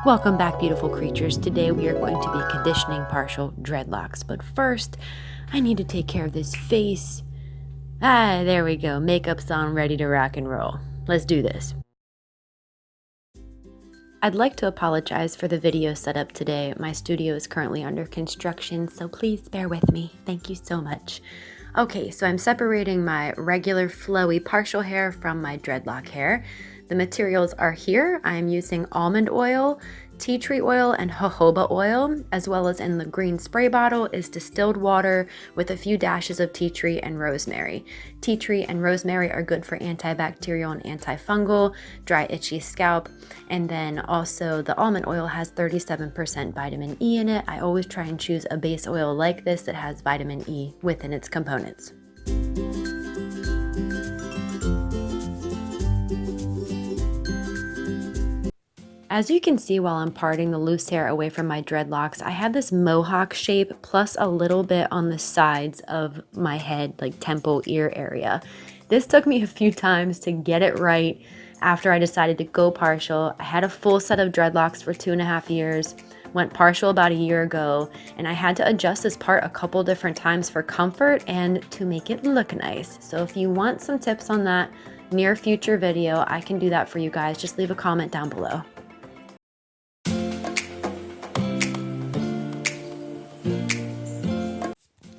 Welcome back, beautiful creatures. Today we are going to be conditioning partial dreadlocks, but first I need to take care of this face. There we go. Makeup's on, ready to rock and roll. Let's do this. I'd like to apologize for the video setup today. My studio is currently under construction, so please bear with me. Thank you so much. Okay, so I'm separating my regular flowy partial hair from my dreadlock hair. The materials are here. I'm using almond oil, tea tree oil, and jojoba oil, as well as in the green spray bottle is distilled water with a few dashes of tea tree and rosemary. Tea tree and rosemary are good for antibacterial and antifungal, dry itchy scalp, and then also the almond oil has 37% vitamin E in it. I always try and choose a base oil like this that has vitamin E within its components. As you can see while I'm parting the loose hair away from my dreadlocks, I had this mohawk shape plus a little bit on the sides of my head, like temple ear area. This took me a few times to get it right after I decided to go partial. I had a full set of dreadlocks for 2.5 years, went partial about a year ago, and I had to adjust this part a couple different times for comfort and to make it look nice. So if you want some tips on that near future video, I can do that for you guys. Just leave a comment down below.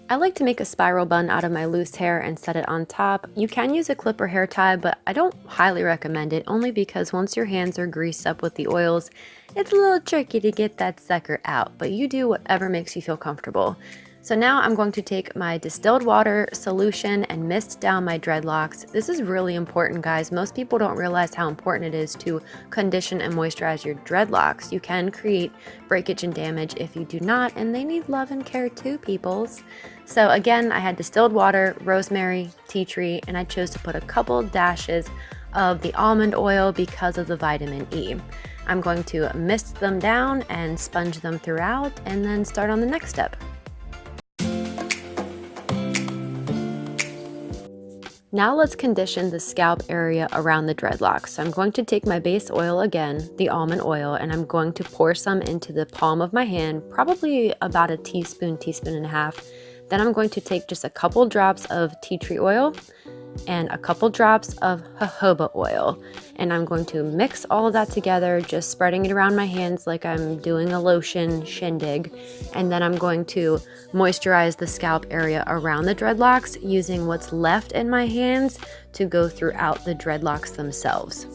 I like to make a spiral bun out of my loose hair and set it on top. You can use a clip or hair tie, but I don't highly recommend it, only because once your hands are greased up with the oils, it's a little tricky to get that sucker out, but you do whatever makes you feel comfortable. So now I'm going to take my distilled water solution and mist down my dreadlocks. This is really important, guys. Most people don't realize how important it is to condition and moisturize your dreadlocks. You can create breakage and damage if you do not, and they need love and care too, peoples. So again, I had distilled water, rosemary, tea tree, and I chose to put a couple dashes of the almond oil because of the vitamin E. I'm going to mist them down and sponge them throughout, and then start on the next step. Now let's condition the scalp area around the dreadlocks. So I'm going to take my base oil again, the almond oil, and I'm going to pour some into the palm of my hand, probably about a teaspoon, teaspoon and a half. Then I'm going to take just a couple drops of tea tree oil and a couple drops of jojoba oil. And I'm going to mix all of that together, just spreading it around my hands like I'm doing a lotion shindig. And then I'm going to moisturize the scalp area around the dreadlocks using what's left in my hands to go throughout the dreadlocks themselves.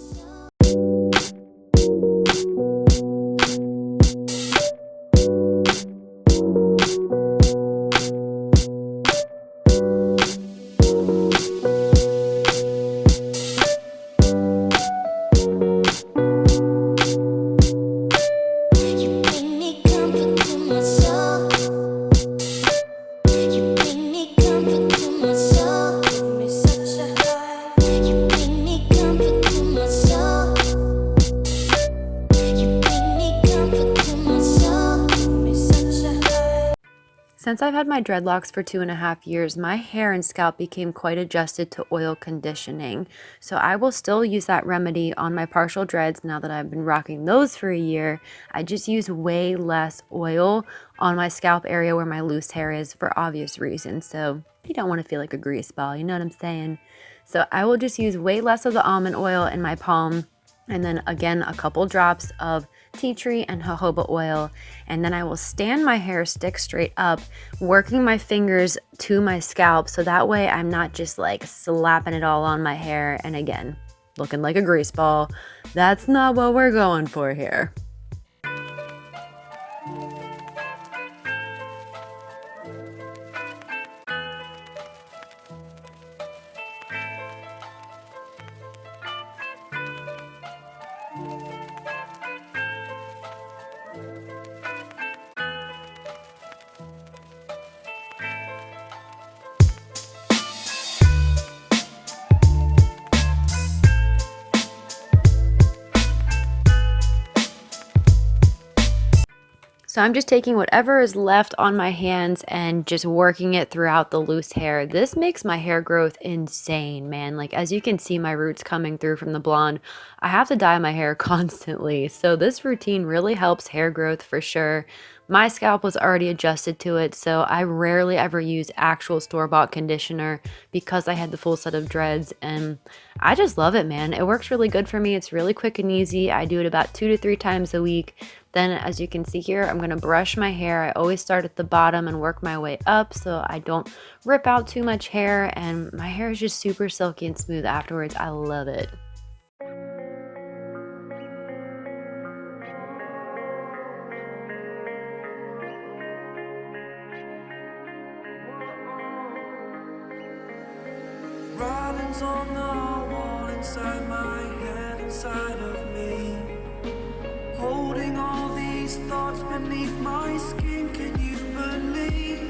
Since I've had my dreadlocks for 2.5 years, my hair and scalp became quite adjusted to oil conditioning. So I will still use that remedy on my partial dreads now that I've been rocking those for a year. I just use way less oil on my scalp area where my loose hair is for obvious reasons. So you don't want to feel like a grease ball, you know what I'm saying? So I will just use way less of the almond oil in my palm, and then again a couple drops of tea tree and jojoba oil, and then I will stand my hair stick straight up, working my fingers to my scalp so that way I'm not just like slapping it all on my hair and again looking like a grease ball. That's not what we're going for here. So I'm just taking whatever is left on my hands and just working it throughout the loose hair. This makes my hair growth insane, man. Like, as you can see my roots coming through from the blonde, I have to dye my hair constantly. So this routine really helps hair growth for sure. My scalp was already adjusted to it, so I rarely ever use actual store-bought conditioner because I had the full set of dreads, and I just love it, man. It works really good for me. It's really quick and easy. I do it about 2 to 3 times a week. Then, as you can see here, I'm going to brush my hair. I always start at the bottom and work my way up so I don't rip out too much hair, and my hair is just super silky and smooth afterwards. I love it. Writings on the wall inside my head, inside of me. Holding all these thoughts beneath my skin, can you believe?